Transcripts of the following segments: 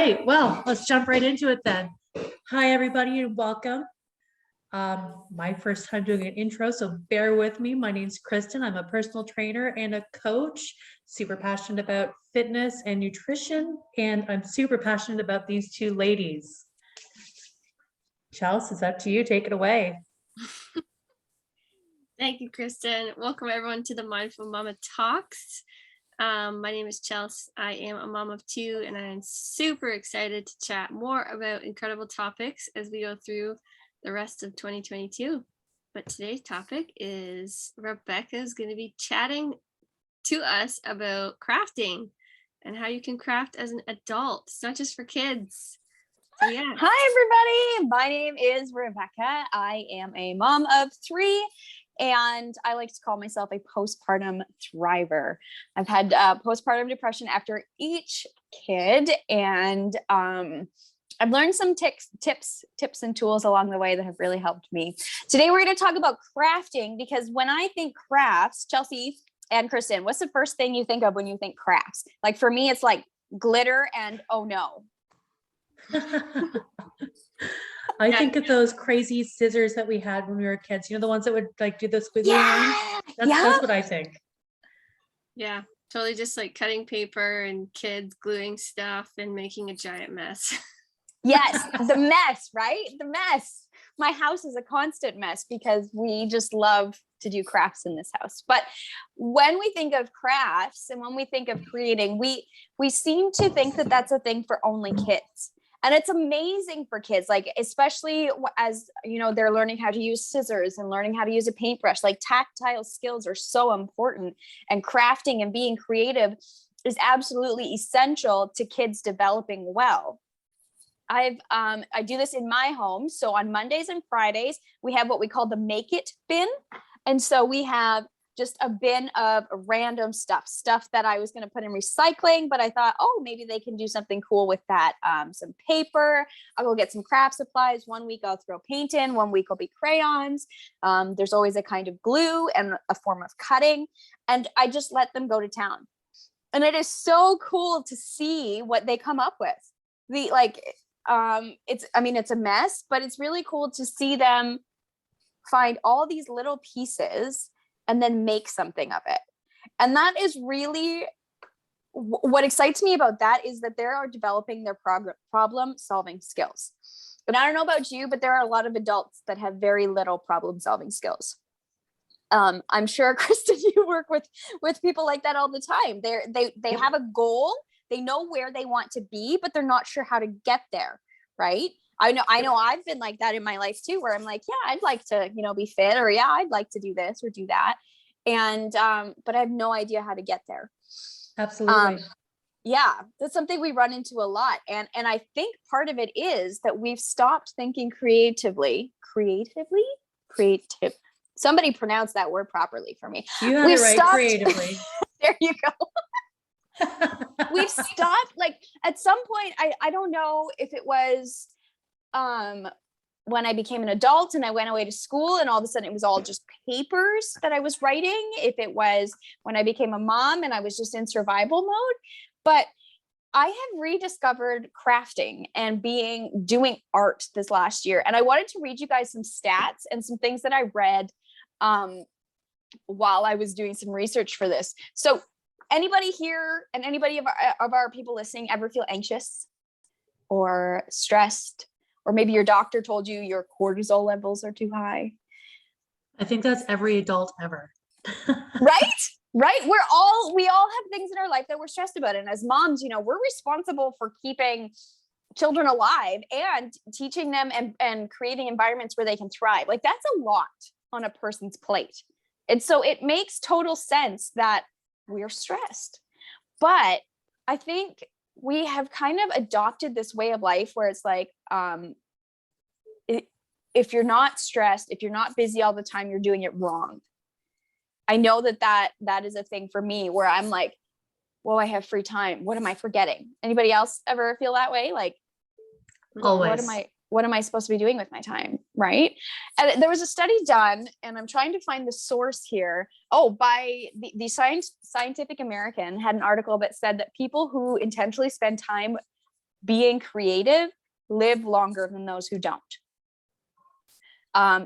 right, well, let's jump right into it then. Hi, everybody, and welcome. My first time doing an intro, so bear with me. My name's Kristen. I'm a personal trainer and a coach, super passionate about fitness and nutrition, and I'm super passionate about these two ladies. Chelsea, it's up to you. Take it away. Thank you, Kristen. Welcome everyone to the Mindful Mama Talks. My name is Chelsea. I am a mom of two, and I'm super excited to chat more about incredible topics as we go through the rest of 2022. But today's topic is Rebecca is going to be chatting to us about crafting and how you can craft as an adult. It's not just for kids. So, yeah. Hi, everybody. My name is Rebecca. I am a mom of three, and I like to call myself a postpartum thriver. I've had postpartum depression after each kid, and I've learned some tips and tools along the way that have really helped me. Today, we're going to talk about crafting, because when I think crafts, Chelsea and Kristen, what's the first thing you think of when you think crafts? Like for me, it's like glitter and oh no. I think of those crazy scissors that we had when we were kids. You know, the ones that would like do the squiggly lines? That's what I think. Yeah, totally just like cutting paper and kids gluing stuff and making a giant mess. Yes, the mess, right? The mess. My house is a constant mess because we just love to do crafts in this house. But when we think of crafts and when we think of creating, we seem to think that that's a thing for only kids. And it's amazing for kids, like, especially as, you know, they're learning how to use scissors and learning how to use a paintbrush. Like, tactile skills are so important, and crafting and being creative is absolutely essential to kids developing well. I do this in my home. So on Mondays and Fridays, we have what we call the Make It bin. And so we have just a bin of random stuff that I was going to put in recycling, but I thought, oh, maybe they can do something cool with that. Some paper, I'll go get some craft supplies. 1 week I'll throw paint in, 1 week will be crayons. There's always a kind of glue and a form of cutting. And I just let them go to town. And it is so cool to see what they come up with. It's a mess, but it's really cool to see them find all these little pieces and then make something of it. And that is really what excites me about that, is that they are developing their problem solving skills. And I don't know about you, but there are a lot of adults that have very little problem solving skills. I'm sure, Kristen, you work with people like that all the time. They have a goal, they know where they want to be, but they're not sure how to get there, right? I know I've been like that in my life too, where I'm like, yeah, I'd like to, be fit, or yeah, I'd like to do this or do that. And, but I have no idea how to get there. Absolutely. Yeah, that's something we run into a lot. And I think part of it is that we've stopped thinking creative. Somebody pronounce that word properly for me. You had it right, creatively. There you go. We've stopped, like, at some point, I don't know if it was when I became an adult and I went away to school and all of a sudden it was all just papers that I was writing, if it was when I became a mom and I was just in survival mode. But I have rediscovered crafting and doing art this last year. And I wanted to read you guys some stats and some things that I read while I was doing some research for this. So anybody here and anybody of our people listening ever feel anxious or stressed? Or maybe your doctor told you your cortisol levels are too high. I think that's every adult ever. Right. We all have things in our life that we're stressed about. And as moms, we're responsible for keeping children alive and teaching them and creating environments where they can thrive. Like, that's a lot on a person's plate. And so it makes total sense that we're stressed. But I think we have kind of adopted this way of life where it's like, if you're not stressed, if you're not busy all the time, you're doing it wrong. I know that is a thing for me where I'm like, well, I have free time. What am I forgetting? Anybody else ever feel that way? Like, always. What am I supposed to be doing with my time? Right. And there was a study done, and I'm trying to find the source here. Oh, by the Scientific American had an article that said that people who intentionally spend time being creative live longer than those who don't.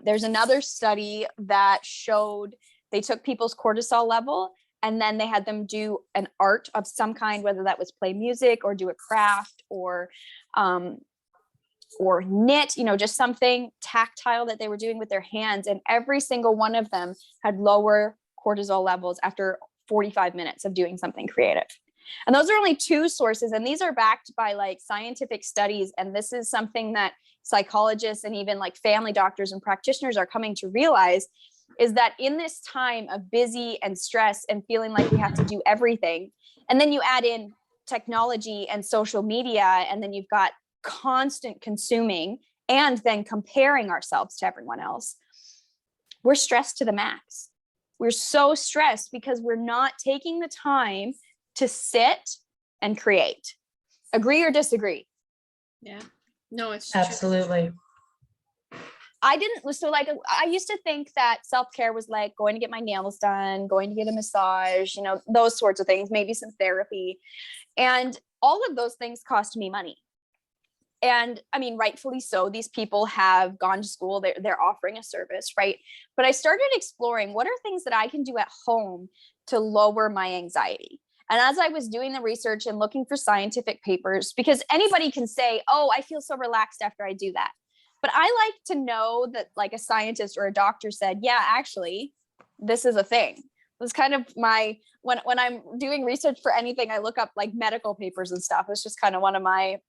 There's another study that showed they took people's cortisol level and then they had them do an art of some kind, whether that was play music or do a craft or knit, just something tactile that they were doing with their hands. And every single one of them had lower cortisol levels after 45 minutes of doing something creative. And those are only two sources. And these are backed by like scientific studies. And this is something that psychologists and even like family doctors and practitioners are coming to realize, is that in this time of busy and stress and feeling like we have to do everything, and then you add in technology and social media, and then you've got constant consuming and then comparing ourselves to everyone else, we're stressed to the max. We're so stressed because we're not taking the time to sit and create. Agree or disagree? Yeah. No, it's Absolutely. I used to think that self-care was like going to get my nails done, going to get a massage, those sorts of things, maybe some therapy. And all of those things cost me money. And I mean, rightfully so, these people have gone to school, they're offering a service, right? But I started exploring what are things that I can do at home to lower my anxiety. And as I was doing the research and looking for scientific papers, because anybody can say, oh, I feel so relaxed after I do that. But I like to know that like a scientist or a doctor said, yeah, actually, this is a thing. It's kind of when I'm doing research for anything, I look up like medical papers and stuff. It's just kind of one of my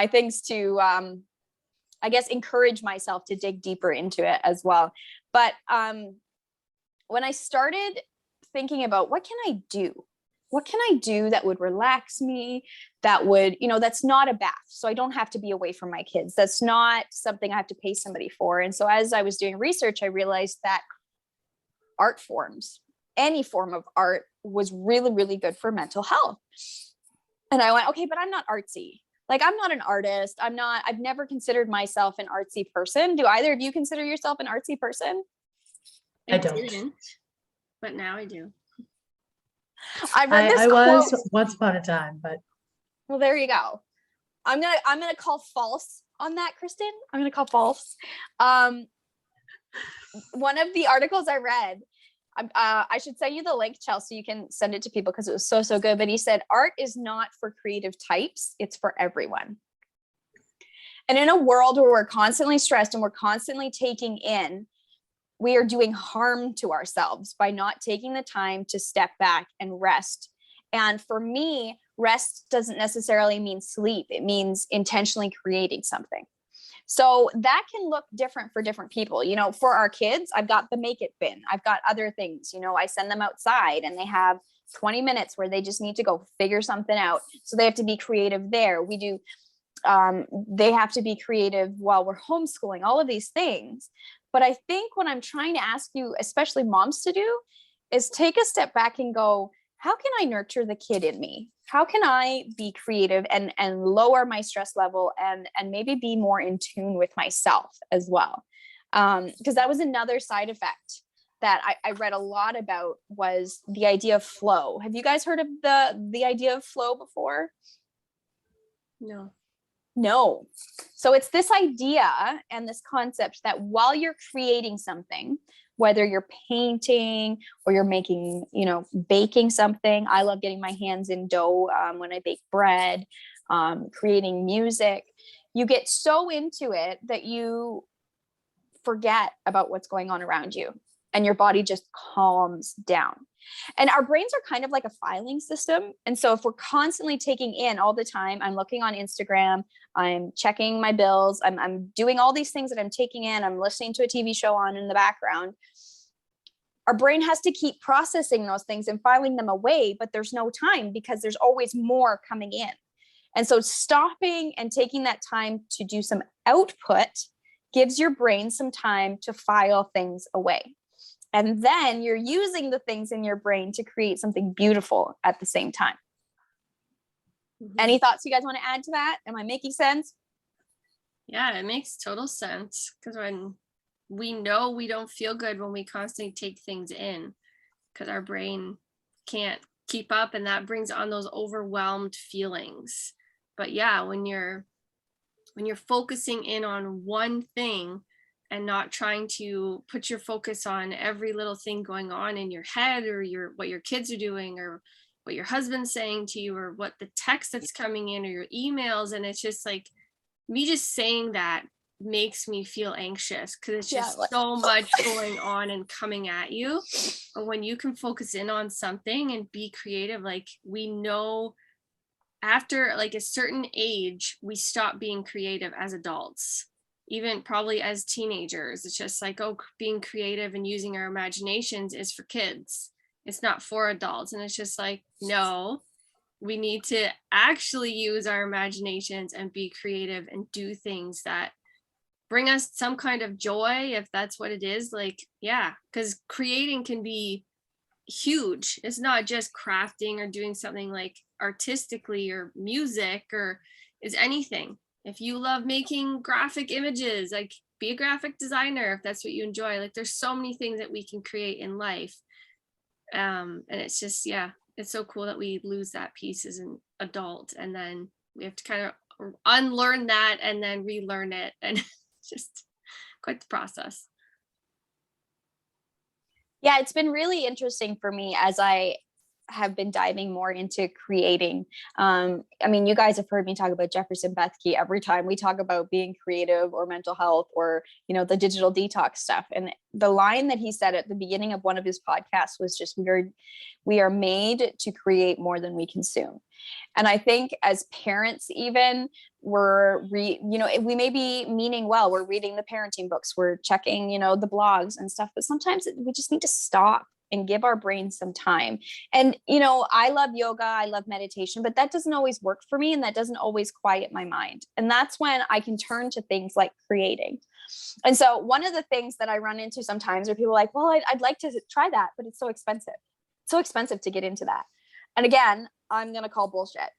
things to, I guess, encourage myself to dig deeper into it as well. But when I started thinking about what can I do? What can I do that would relax me? That would, that's not a bath. So I don't have to be away from my kids. That's not something I have to pay somebody for. And so as I was doing research, I realized that art forms, any form of art, was really, really good for mental health. And I went, okay, but I'm not artsy. Like, I'm not an artist. I've never considered myself an artsy person. Do either of you consider yourself an artsy person? I don't. didn't, but now I do. I read this I quote. was once upon a time, but Well, there you go. I'm gonna call false on that, Kristen. I'm gonna call false. One of the articles I read, I should send you the link, Chelsea. You can send it to people because it was so good. But he said, art is not for creative types. It's for everyone. And in a world where we're constantly stressed and we're constantly taking in, we are doing harm to ourselves by not taking the time to step back and rest. And for me, rest doesn't necessarily mean sleep. It means intentionally creating something. So that can look different for different people. For our kids, I've got the make it bin. I've got other things, I send them outside and they have 20 minutes where they just need to go figure something out. So they have to be creative there. We do. They have to be creative while we're homeschooling, all of these things. But I think what I'm trying to ask you, especially moms, to do is take a step back and go, how can I nurture the kid in me? How can I be creative and lower my stress level and maybe be more in tune with myself as well? Because that was another side effect that I read a lot about, was the idea of flow. Have you guys heard of the idea of flow before? No. So it's this idea and this concept that while you're creating something, whether you're painting or you're making, baking something. I love getting my hands in dough when I bake bread, creating music. You get so into it that you forget about what's going on around you and your body just calms down. And our brains are kind of like a filing system. And so if we're constantly taking in all the time, I'm looking on Instagram, I'm checking my bills, I'm doing all these things that I'm taking in, I'm listening to a TV show on in the background. Our brain has to keep processing those things and filing them away, but there's no time because there's always more coming in. And so stopping and taking that time to do some output gives your brain some time to file things away. And then you're using the things in your brain to create something beautiful at the same time. Mm-hmm. Any thoughts you guys want to add to that? Am I making sense? Yeah, it makes total sense. Because when we know we don't feel good when we constantly take things in, because our brain can't keep up, and that brings on those overwhelmed feelings. But yeah, when you're focusing in on one thing and not trying to put your focus on every little thing going on in your head, or what your kids are doing, or what your husband's saying to you, or what the text that's coming in, or your emails, and it's just like, me just saying that makes me feel anxious because it's just so much going on and coming at you. But when you can focus in on something and be creative, like, we know after like a certain age, we stop being creative as adults, even probably as teenagers. It's just like, oh, being creative and using our imaginations is for kids. It's not for adults. And it's just like, no, we need to actually use our imaginations and be creative and do things that bring us some kind of joy, if that's what it is. Like, yeah, because creating can be huge. It's not just crafting or doing something like artistically or music, or is anything. If you love making graphic images, like, be a graphic designer if that's what you enjoy. Like, there's so many things that we can create in life. And it's just, yeah, it's so cool that we lose that piece as an adult, and then we have to kind of unlearn that and then relearn it, and just quite the process. Yeah, it's been really interesting for me as I have been diving more into creating. I mean, you guys have heard me talk about Jefferson Bethke every time we talk about being creative or mental health or, the digital detox stuff. And the line that he said at the beginning of one of his podcasts was just, we are made to create more than we consume. And I think as parents, even, we may be meaning well, we're reading the parenting books, we're checking, the blogs and stuff, but sometimes we just need to stop and give our brains some time. And, I love yoga, I love meditation, but that doesn't always work for me. And that doesn't always quiet my mind. And that's when I can turn to things like creating. And so one of the things that I run into sometimes are people like, well, I'd like to try that, but it's so expensive. It's so expensive to get into that. And again, I'm going to call bullshit.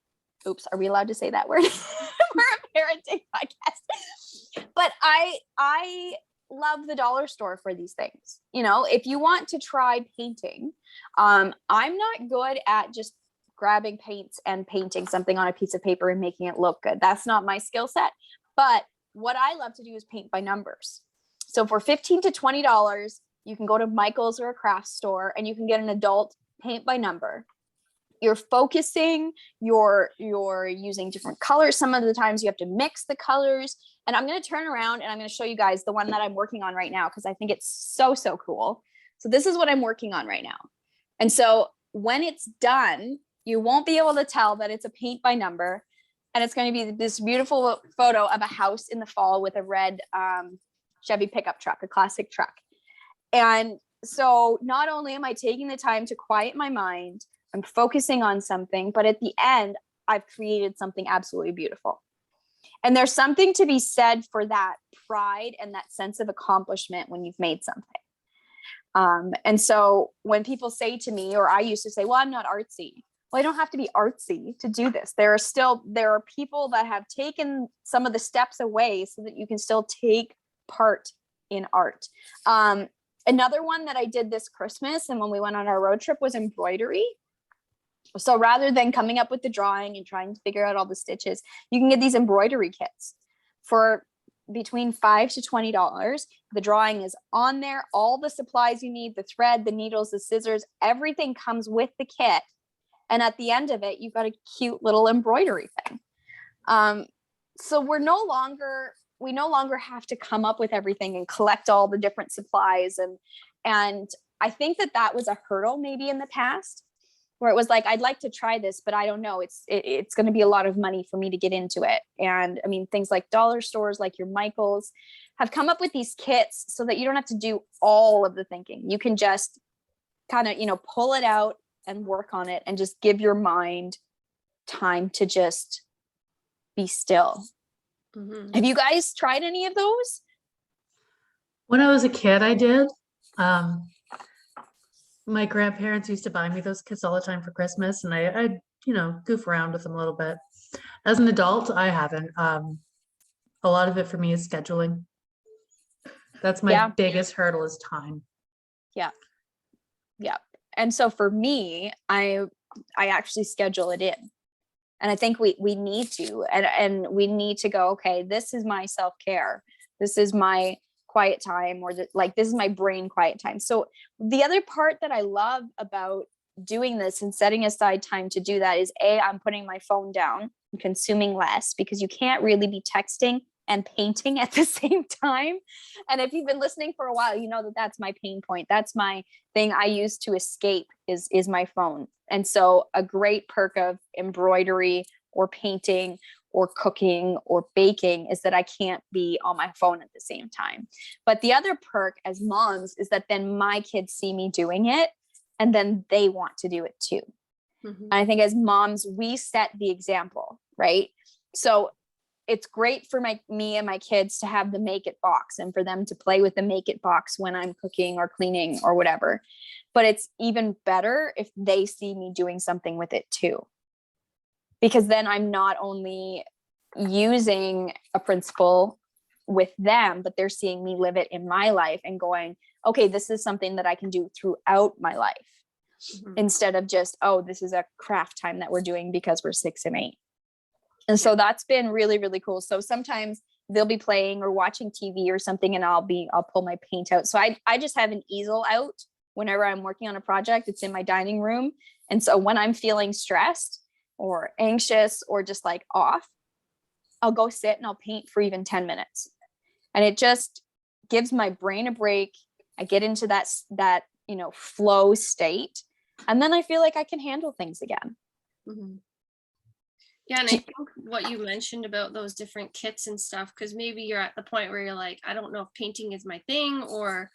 Oops. Are we allowed to say that word? We're a parenting podcast. But I love the dollar store for these things. If you want to try painting, I'm not good at just grabbing paints and painting something on a piece of paper and making it look good. That's not my skill set. But what I love to do is paint by numbers. So for $15 to $20, you can go to Michael's or a craft store and you can get an adult paint by number. You're focusing, you're using different colors. Some of the times you have to mix the colors. And I'm going to turn around and I'm going to show you guys the one that I'm working on right now, because I think it's so, so cool. So this is what I'm working on right now. And so when it's done, you won't be able to tell that it's a paint by number. And it's going to be this beautiful photo of a house in the fall with a red Chevy pickup truck, a classic truck. And so not only am I taking the time to quiet my mind, I'm focusing on something, but at the end, I've created something absolutely beautiful. And there's something to be said for that pride and that sense of accomplishment when you've made something. And so when people say to me, or I used to say, well, I'm not artsy. Well, I don't have to be artsy to do this. There are people that have taken some of the steps away so that you can still take part in art. Another one that I did this Christmas and when we went on our road trip was embroidery. So rather than coming up with the drawing and trying to figure out all the stitches, you can get these embroidery kits for between $5 to $20. The drawing is on there. All the supplies you need, the thread, the needles, the scissors, everything comes with the kit. And at the end of it, you've got a cute little embroidery thing. So we no longer have to come up with everything and collect all the different supplies. And I think that was a hurdle maybe in the past, where it was like, I'd like to try this, but I don't know. It's going to be a lot of money for me to get into it. And I mean, things like dollar stores, like your Michael's, have come up with these kits so that you don't have to do all of the thinking. You can just kind of, pull it out and work on it and just give your mind time to just be still. Mm-hmm. Have you guys tried any of those? When I was a kid, I did. My grandparents used to buy me those kits all the time for Christmas, and I'd goof around with them a little bit. As an adult, I haven't. A lot of it for me is scheduling. That's my biggest hurdle is time. Yeah. And so for me, I actually schedule it in. And I think we need to, and we need to go, okay, this is my self-care. This is my quiet time, or like, this is my brain quiet time. So the other part that I love about doing this and setting aside time to do that is I'm putting my phone down and consuming less, because you can't really be texting and painting at the same time. And if you've been listening for a while, you know that that's my pain point. That's my thing I use to escape is my phone. And so a great perk of embroidery or painting or cooking or baking is that I can't be on my phone at the same time. But the other perk as moms is that then my kids see me doing it, and then they want to do it too. And I think as moms, we set the example, right? So it's great for me and my kids to have the Make It box and for them to play with the Make It box when I'm cooking or cleaning or whatever. But it's even better if they see me doing something with it too. Because then I'm not only using a principle with them, but they're seeing me live it in my life and going, okay, this is something that I can do throughout my life. Instead of just, oh, this is a craft time that we're doing because we're 6 and 8. And so that's been really, really cool. So sometimes they'll be playing or watching TV or something, and I'll pull my paint out. So I just have an easel out whenever I'm working on a project. It's in my dining room. And so when I'm feeling stressed or anxious or just like off, I'll go sit and I'll paint for even 10 minutes. And it just gives my brain a break. I get into that, flow state. And then I feel like I can handle things again. Yeah, and I think what you mentioned about those different kits and stuff, because maybe you're at the point where you're like, I don't know if painting is my thing or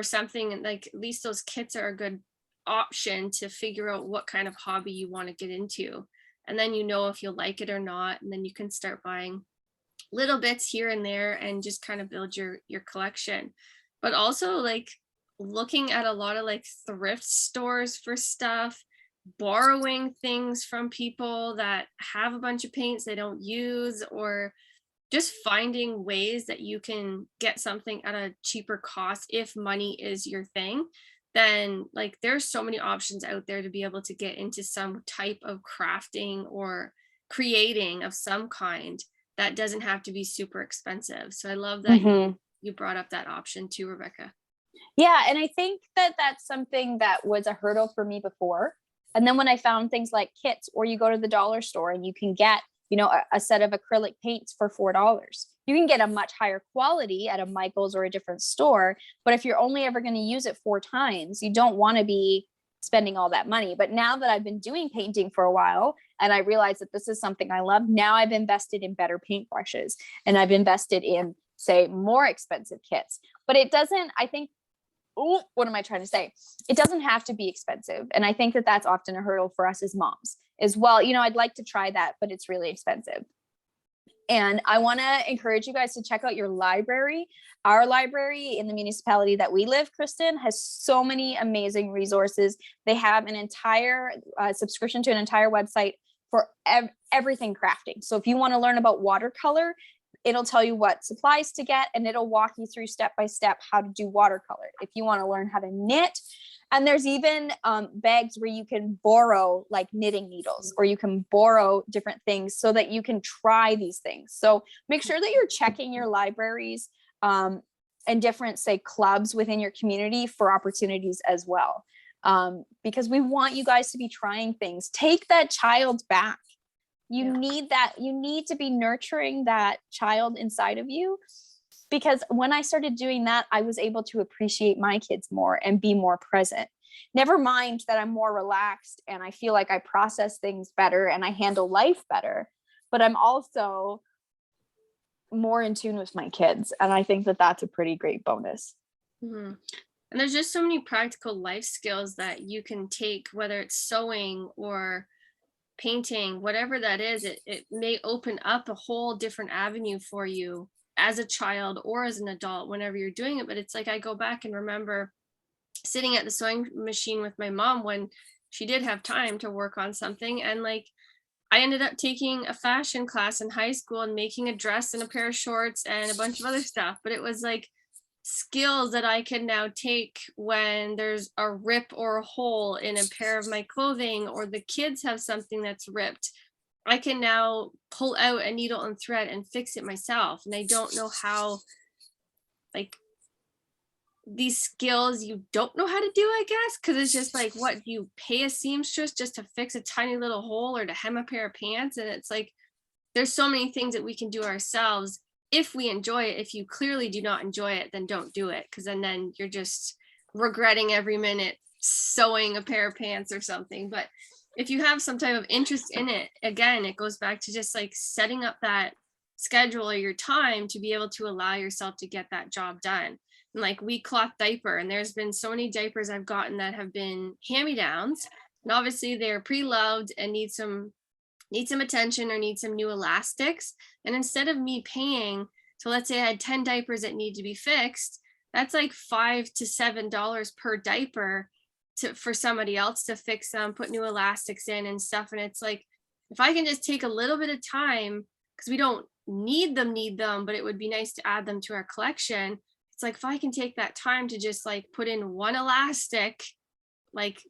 something, and like at least those kits are a good option to figure out what kind of hobby you want to get into. And then you know if you'll like it or not, and then you can start buying little bits here and there and just kind of build your collection. But also like looking at a lot of like thrift stores for stuff, borrowing things from people that have a bunch of paints they don't use, or just finding ways that you can get something at a cheaper cost if money is your thing. Then like there's so many options out there to be able to get into some type of crafting or creating of some kind that doesn't have to be super expensive. So I love that you brought up that option too, Rebecca. Yeah, and I think that that's something that was a hurdle for me before. And then when I found things like kits, or you go to the dollar store and you can get, a set of acrylic paints for $4. You can get a much higher quality at a Michael's or a different store. But if you're only ever going to use it 4 times, you don't want to be spending all that money. But now that I've been doing painting for a while and I realize that this is something I love, now I've invested in better paintbrushes and I've invested in, say, more expensive kits. But it doesn't, I think, what am I trying to say? It doesn't have to be expensive. And I think that that's often a hurdle for us as moms as well. I'd like to try that, but it's really expensive. And I want to encourage you guys to check out your library. Our library in the municipality that we live, Kristen, has so many amazing resources. They have an entire subscription to an entire website for everything crafting. So if you want to learn about watercolor, it'll tell you what supplies to get, and it'll walk you through step by step how to do watercolor. If you want to learn how to knit, and there's even bags where you can borrow like knitting needles, or you can borrow different things so that you can try these things. So make sure that you're checking your libraries and different, say, clubs within your community for opportunities as well. Because we want you guys to be trying things. Take that child back. You need that. You need to be nurturing that child inside of you, because when I started doing that, I was able to appreciate my kids more and be more present. Never mind that I'm more relaxed and I feel like I process things better and I handle life better, but I'm also more in tune with my kids. And I think that that's a pretty great bonus. And there's just so many practical life skills that you can take, whether it's sewing or painting, whatever that is. It may open up a whole different avenue for you as a child or as an adult whenever you're doing it. But it's like I go back and remember sitting at the sewing machine with my mom when she did have time to work on something, and like I ended up taking a fashion class in high school and making a dress and a pair of shorts and a bunch of other stuff. But it was like skills that I can now take when there's a rip or a hole in a pair of my clothing, or the kids have something that's ripped. I can now pull out a needle and thread and fix it myself. And I don't know how, like, these skills you don't know how to do, I guess, because it's just like, what, you pay a seamstress just to fix a tiny little hole or to hem a pair of pants? And it's like, there's so many things that we can do ourselves if we enjoy it. If you clearly do not enjoy it, then don't do it, because then you're just regretting every minute sewing a pair of pants or something. But if you have some type of interest in it, again, it goes back to just like setting up that schedule or your time to be able to allow yourself to get that job done. And like, we cloth diaper, and there's been so many diapers I've gotten that have been hand-me-downs, and obviously they're pre-loved and need some attention or need some new elastics. And instead of me paying, so let's say I had 10 diapers that need to be fixed, that's like $5 to $7 per diaper for somebody else to fix them, put new elastics in and stuff. And it's like, if I can just take a little bit of time, because we don't need them, but it would be nice to add them to our collection. It's like, if I can take that time to just like put in one elastic, like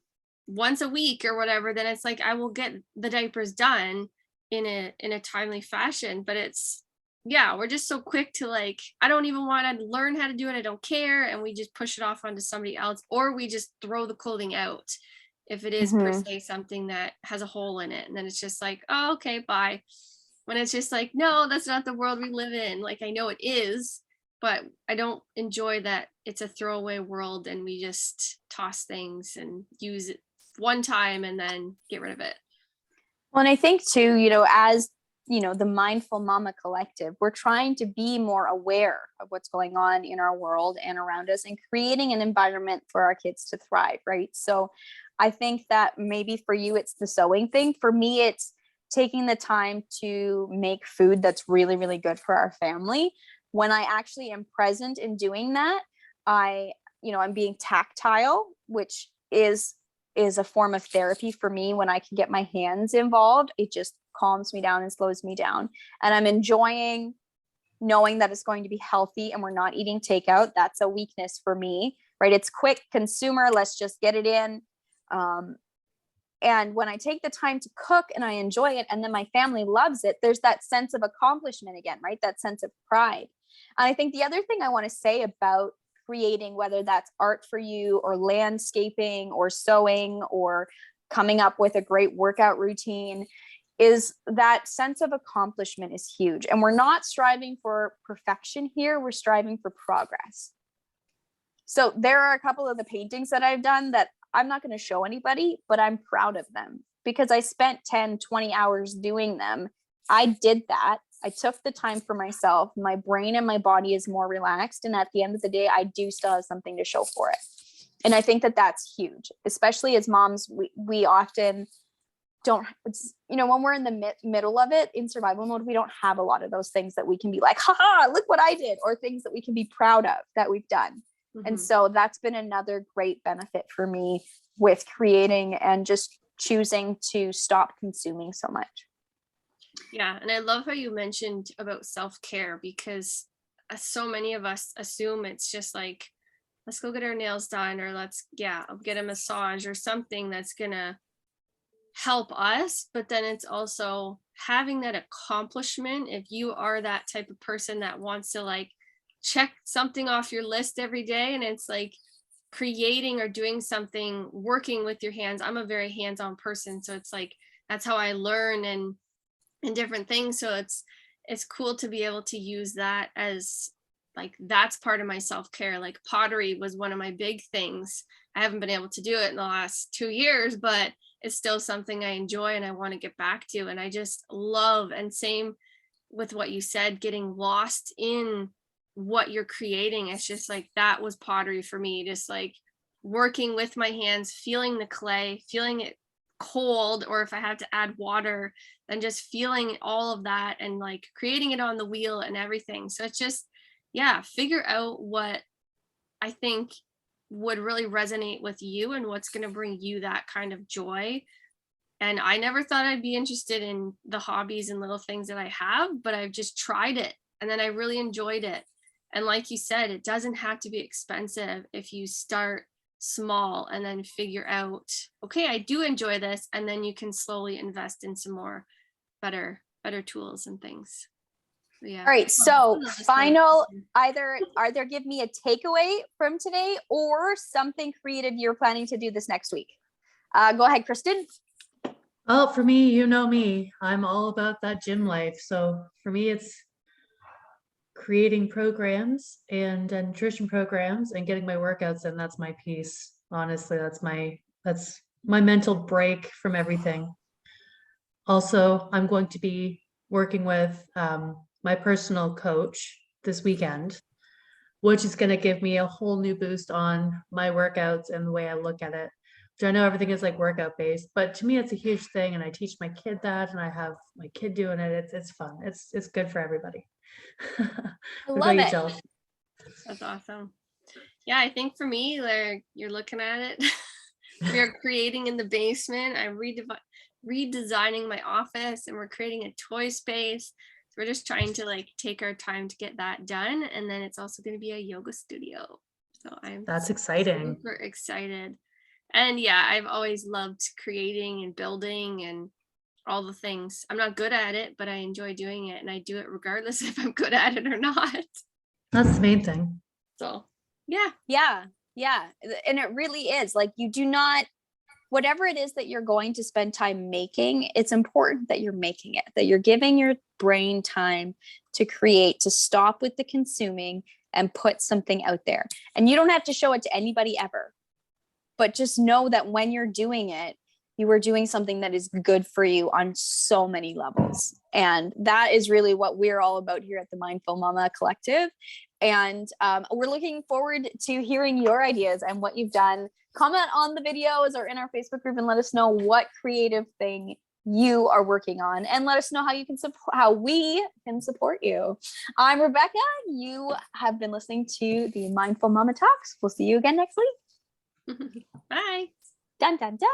once a week or whatever, then it's like, I will get the diapers done in a timely fashion. But it's, yeah, we're just so quick to like, I don't even want to learn how to do it. I don't care. And we just push it off onto somebody else, or we just throw the clothing out if it is per se something that has a hole in it. And then it's just like, oh, okay, bye. When it's just like, no, that's not the world we live in. Like, I know it is, but I don't enjoy that it's a throwaway world and we just toss things and use it one time and then get rid of it. Well, and I think too, as the Mindful Mama Collective, we're trying to be more aware of what's going on in our world and around us, and creating an environment for our kids to thrive, right? So I think that maybe for you, it's the sewing thing. For me, it's taking the time to make food that's really, really good for our family. When I actually am present in doing that, I'm being tactile, which is a form of therapy for me. When I can get my hands involved, it just calms me down and slows me down. And I'm enjoying knowing that it's going to be healthy and we're not eating takeout. That's a weakness for me, right? It's quick consumer. Let's just get it in. And when I take the time to cook and I enjoy it, and then my family loves it, there's that sense of accomplishment again, right? That sense of pride. And I think the other thing I want to say about creating, whether that's art for you or landscaping or sewing or coming up with a great workout routine, is that sense of accomplishment is huge. And we're not striving for perfection here. We're striving for progress. So there are a couple of the paintings that I've done that I'm not going to show anybody, but I'm proud of them because I spent 10, 20 hours doing them. I did that. I took the time for myself. My brain and my body is more relaxed. And at the end of the day, I do still have something to show for it. And I think that that's huge, especially as moms. We often don't, when we're in the middle of it in survival mode, we don't have a lot of those things that we can be like, haha, look what I did, or things that we can be proud of that we've done. Mm-hmm. And so that's been another great benefit for me with creating and just choosing to stop consuming so much. Yeah. And I love how you mentioned about self-care, because so many of us assume it's just like, let's go get our nails done, or I'll get a massage or something that's going to help us. But then it's also having that accomplishment. If you are that type of person that wants to like check something off your list every day, and it's like creating or doing something, working with your hands. I'm a very hands-on person. So it's like, that's how I learn and different things. So it's cool to be able to use that as like, that's part of my self-care. Like pottery was one of my big things. I haven't been able to do it in the last 2 years, but it's still something I enjoy and I want to get back to. And I just love, and same with what you said, getting lost in what you're creating. It's just like, that was pottery for me, just like working with my hands, feeling the clay, feeling it cold, or if I had to add water, then just feeling all of that and like creating it on the wheel and everything. So it's just, figure out what I think would really resonate with you and what's going to bring you that kind of joy. And I never thought I'd be interested in the hobbies and little things that I have, but I've just tried it and then I really enjoyed it. And like you said, it doesn't have to be expensive if you start small and then figure out, okay, I do enjoy this. And then you can slowly invest in some more better tools and things. So, yeah. All right. So final, conversation. either give me a takeaway from today or something creative you're planning to do this next week. Go ahead, Kristen. Well, for me, you know me, I'm all about that gym life. So for me, it's creating programs and nutrition programs and getting my workouts in. That's my piece. Honestly, that's my mental break from everything. Also, I'm going to be working with my personal coach this weekend, which is going to give me a whole new boost on my workouts and the way I look at it. Which I know everything is like workout based, but to me, it's a huge thing. And I teach my kid that, and I have my kid doing it. It's fun. It's good for everybody. I love it. Chelsea? That's awesome. Yeah, I think for me, like you're looking at it, we are creating in the basement. I'm redesigning my office, and we're creating a toy space. So we're just trying to like take our time to get that done, and then it's also going to be a yoga studio. So That's exciting. super excited. And yeah, I've always loved creating and building and all the things. I'm not good at it, but I enjoy doing it, and I do it regardless if I'm good at it or not. That's the main thing. So yeah. And it really is like, you do not, whatever it is that you're going to spend time making, it's important that you're making it, that you're giving your brain time to create, to stop with the consuming and put something out there. And you don't have to show it to anybody ever, but just know that when you're doing it, you are doing something that is good for you on so many levels. And that is really what we're all about here at the Mindful Mama Collective. And we're looking forward to hearing your ideas and what you've done. Comment on the videos or in our Facebook group and let us know what creative thing you are working on, and let us know how you can how we can support you. I'm Rebecca. You have been listening to the Mindful Mama Talks. We'll see you again next week. Bye. Dun, dun, dun.